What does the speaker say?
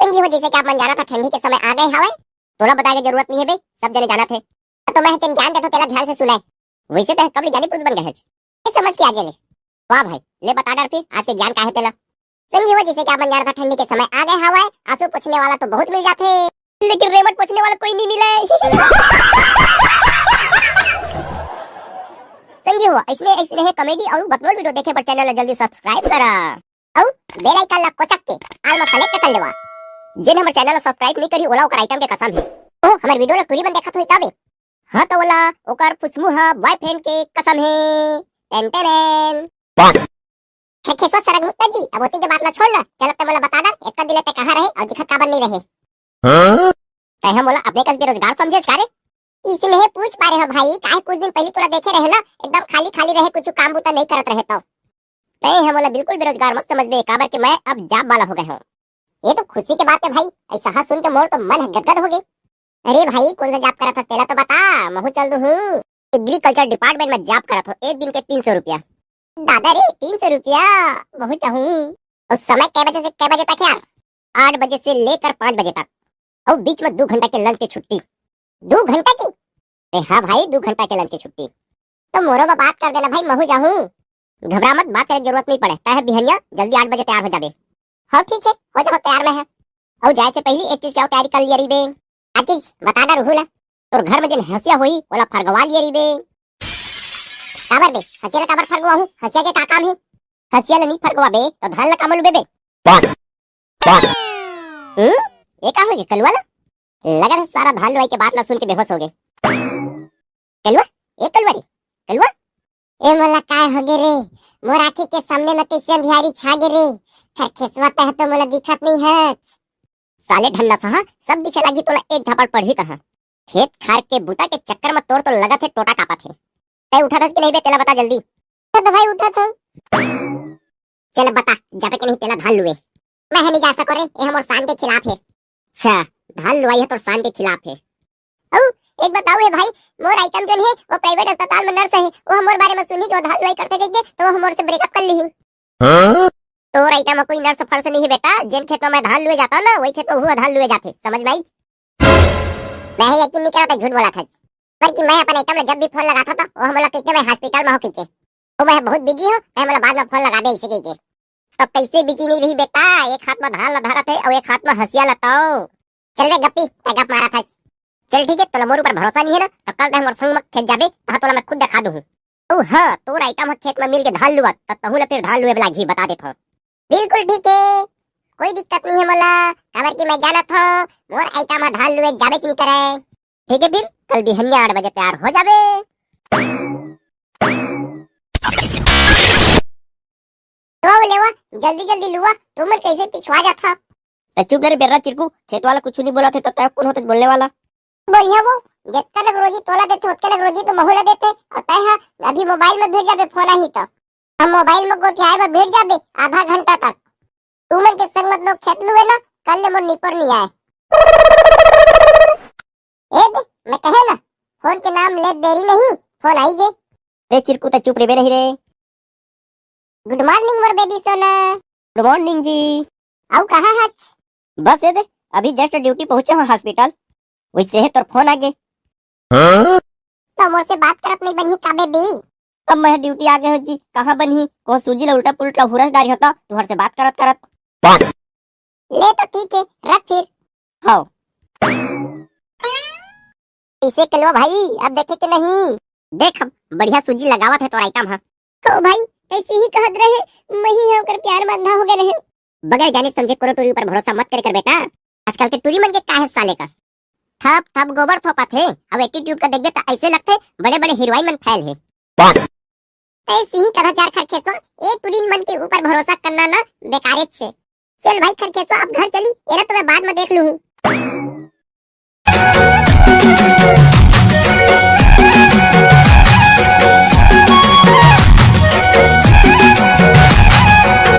संगी हो जैसे कि आप मन जाना था ठंडी के समय आ गए हवे। तोला बताए के जरूरत नहीं है बे, सब जने जाना थे। तो मैं तेन ज्ञान देथो तेला ध्यान से सुनाए। वैसे तो कब ले जानी पुरुष बन गए है। ये समझ के आ ले। वाह भाई, ले बता डर फिर आज के ज्ञान का है तेला। संगी हो जैसे कि आप मन जाना था ठंडी के समय आ गए हवे। आंसू पोंछने वाला तो बहुत मिल जाते, लेकिन रेमट पोंछने वाला कोई नहीं मिले। संगी हो ऐसने ऐसने है कॉमेडी और बकलोल वीडियो देखे पर चैनल जल्दी सब्सक्राइब करा और बेल आइकन ला कोचक के आल में सेलेक्ट कर लेवा। जिन हमर चैनल सब्सक्राइब नहीं करी ओला ओकर आइटम के कसम है। ओ हमर वीडियो ला पूरी बन देखत होई तबे। हां तो ओला ओकर फुसमु हा बॉयफ्रेंड के कसम है। टेन टेन है केसवा सरग मुक्ता जी, अब होती के बात ना छोड़ ना। चल अब ते मोला बता दा एक दिले ते कहां रहे और दिखत काबर नहीं रहे। हां ते हम मोला अपने कस बेरोजगार समझे कारे। इसने है पूछ पा रहे हो भाई, काहे कुछ दिन पहले तोरा देखे रहे ना एकदम खाली खाली रहे, कुछ काम बुता नहीं करत रहे। तो नहीं हम बोला बिल्कुल बेरोजगार मत समझ बे, काबर के मैं अब जॉब वाला हो गया हूं। ये तो खुशी की बात है भाई, ऐसा हा सुन के मोर तो मन गदगद हो गई। अरे भाई कौन सा जॉब करत हस तेला तो बता, महू चल दू हूं। एग्रीकल्चर डिपार्टमेंट में जॉब करत हो, एक दिन के 300 रुपया। दादा रे 300 रुपया बहुत चाहूं। उस समय कै बजे से कै बजे तक यार? 8 बजे से लेकर 5 बजे तक, और बीच में 2 घंटा के लंच की छुट्टी। 2 घंटा की? हाँ भाई 2 घंटा के लंच की छुट्टी। तो मोरो में बात कर देना भाई, महू जाऊं। घबरा मत, बात करने की जरूरत नहीं पड़े। तय बिहनिया जल्दी 8 बजे तैयार हो जाबे। हाँ ठीक है, हो जाओ तैयार में है। और जाए से पहले एक चीज क्या तैयारी कर लिया री बे। आ चीज बता डा रहूला तोर घर में जिन हंसिया होई ओला फरगवा लिया री बे। काबर बे हंसिया काबर फरगवा हूं? हंसिया के का काम है? हंसिया ले नहीं फरगवा बे तो धान ला कामल बे बे। ये का हो गया कलवा ला? लगा था सारा धान लुआई के बात ना सुन के बेहोश हो गए। कलवा एक कलवारी कलवा ए मोला काय हो गे रे, मोर आंखी के सामने में कैसे अंधियारी छा गे रे। खरखेसवा तह तो मोला दिखत नहीं है। साले ढन्ना सहा सब दिखे लगी तोला एक झापड़ पढ़ी कहां। खेत खार के बूता के चक्कर में तोर तो लगा थे टोटा कापा थे। तय उठा था कि नहीं बे, तेला बता जल्दी। तो भाई उठा था। चल बता जाबे के नहीं तेला धान लुए। मैं नहीं जा सको रे, ये हमर शान के खिलाफ है। अच्छा धान लुआई है तो शान के खिलाफ है। एक बताओ है भाई, मोर आइटम जो है वो प्राइवेट अस्पताल में नर्स है, वो हमर बारे में सुनी जो धान लुआई करते गए तो वो हमर से ब्रेकअप कर ली। तो आइटम में कोई नर्स फर्स नहीं है बेटा। जिन खेत में मैं धान लुए जाता हूं ना वही खेत में वो धान लुए जाते, समझ में आई? मैं यकीन नहीं करता, झूठ बोला था। पर कि मैं अपन आइटम में जब भी फोन लगाता था वो हमला कहते मैं हॉस्पिटल में हो के तो मैं बहुत बिजी हूं, मैं हमला बाद में फोन लगा दे इसे के। तब कैसे बिजी नहीं रही बेटा, एक हाथ में धान ला धरा थे और एक हाथ में हंसिया लताओ। चल बे गप्पी गप मारा था। चल ठीक है, तोला मोर ऊपर भरोसा नहीं है ना तो कल हमर संग में खेत जाबे तो तोला मैं खुद दिखा दूं। ओ हां तोर आइटम खेत में मिल के धान लुआ त तहु ले फिर धान लुए वाला घी बता देथो। बिल्कुल ठीक है, कोई दिक्कत नहीं है मोला, काबर कि मैं जाना था मोर आइटम धान लुए जाबे च नहीं करे। ठीक है फिर कल बिहनिया 8 बजे तैयार हो जाबे। तो लेवा जल्दी जल्दी लुआ, तुम कैसे पिछवा जाता। चुप रे बेर्रा चिरकू, खेत वाला कुछ नहीं बोला थे तो तय कौन होते बोलने वाला। बढ़िया वो जितना लग रोजी तोला देते उतना लग रोजी तो महूला देते। और तय हां अभी मोबाइल में भेज जाबे फोन ही तो हम मोबाइल में गोठियाए में भेज जाबे आधा घंटा तक। तुमन के संग मत लोग खेत लुए ना, कल ले मोर निपर नहीं आए। ए दे मैं कहे ना फोन के नाम ले देरी नहीं, फोन आई गे। रे चिरकू त चुप रे बे नहीं रे। गुड मॉर्निंग मोर बेबी सोना। गुड मॉर्निंग जी। आओ कहां हच? बस ये दे अभी जस्ट ड्यूटी पहुंचे हो हॉस्पिटल, वैसे है तोर फोन आ गए। तो मोर से बात करत नहीं बनी का बेबी? अब मैं ड्यूटी आ गए हो जी, कहां बनी को सूजी ला उल्टा पुल्टा हुरस डारी होता तुहर से बात करत करत। ले तो ठीक है रख फिर। हां इसे कलवा भाई अब देखे के नहीं देख बढ़िया सूजी लगावत है तो आइटम हां। तो भाई ऐसे ही कहत रहे, मैं ही होकर प्यार में अंधा हो गए रहे। बगैर जाने समझे कोनो टूरी पर भरोसा मत कर बेटा। आजकल के टूरी मन के काहे साले का थप थप गोबर थोपा थे। अब एटीट्यूड का देखबे तो ऐसे लगते बड़े बड़े हीरोइन मन फैल है। ऐसे ही तरह चार खरखेसवा ए टूरी मन के ऊपर भरोसा करना ना बेकारे छे। चल भाई खरखेसवा अब घर चली, एला तो मैं बाद में देख लूं।